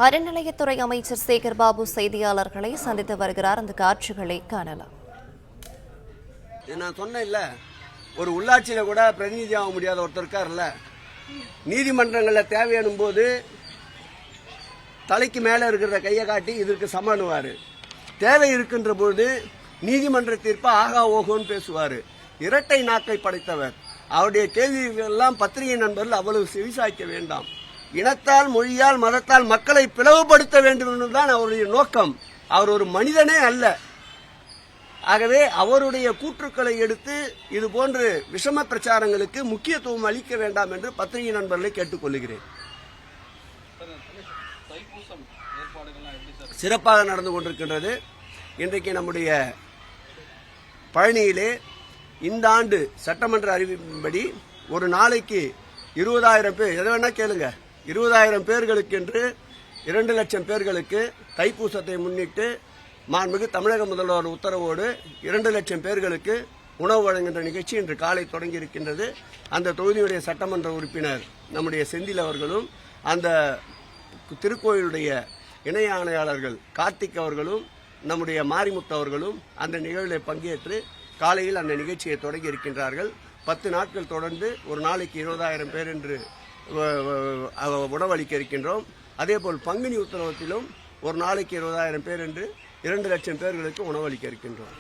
அறநிலையத்துறை அமைச்சர் சேகர்பாபு செய்தியாளர்களை சந்தித்து வருகிறார். அந்த காட்சிகளை காணலாம். நான் சொன்னேன்ல, ஒரு உள்ளாட்சியில கூட பிரதிநிதி ஆக முடியாத ஒருத்தர் இருக்காருல்ல, நீதிமன்றங்களில் தேவையானும் போது தலைக்கு மேல இருக்கிற கையை காட்டி இதற்கு சமானுவாரு. தேவை இருக்கின்ற போது நீதிமன்ற தீர்ப்பா ஆகா ஓகோன்னு பேசுவாரு. இரட்டை நாக்கை படைத்தவர். அவருடைய கேள்விகள் எல்லாம் பத்திரிகை நண்பர்கள் அவ்வளவு செவிசாய்க்க வேண்டாம். இனத்தால், மொழியால், மதத்தால் மக்களை பிளவுபடுத்த வேண்டும் என்பதுதான் அவருடைய நோக்கம். அவர் ஒரு மனிதனே அல்ல. ஆகவே அவருடைய கூற்றுக்களை எடுத்து இது போன்று விஷம பிரச்சாரங்களுக்கு முக்கியத்துவம் அளிக்க வேண்டாம் என்று பத்திரிகை நண்பர்களை கேட்டுக்கொள்கிறேன். சிறப்பாக நடந்து கொண்டிருக்கின்றது. இன்றைக்கு நம்முடைய பழனியிலே இந்த ஆண்டு சட்டமன்ற அறிவிப்பின்படி ஒரு நாளைக்கு 20,000 பேர், எதை வேணா கேளுங்க, 20,000 பேர்களுக்கு என்று 2 லட்சம் பேர்களுக்கு தைப்பூசத்தை முன்னிட்டு மாண்புமிகு தமிழக முதல்வர் உத்தரவோடு 2 லட்சம் பேர்களுக்கு உணவு வழங்குகின்ற நிகழ்ச்சி இன்று காலை தொடங்கி இருக்கின்றது. அந்த தொகுதியுடைய சட்டமன்ற உறுப்பினர் நம்முடைய செந்தில் அவர்களும், அந்த திருக்கோயிலுடைய இணை ஆணையாளர்கள் கார்த்திக் அவர்களும், நம்முடைய மாரிமுத்து அவர்களும் அந்த நிகழ்வில் பங்கேற்று காலையில் அந்த நிகழ்ச்சியை தொடங்கி இருக்கின்றார்கள். 10 நாட்கள் தொடர்ந்து ஒரு நாளைக்கு 20,000 பேர் என்று உணவளிக்க இருக்கின்றோம். அதேபோல் பங்குனி உத்தரவத்திலும் ஒரு நாளைக்கு 20,000 பேர் என்று 2 லட்சம் பேர்களுக்கு உணவளிக்க இருக்கின்றோம்.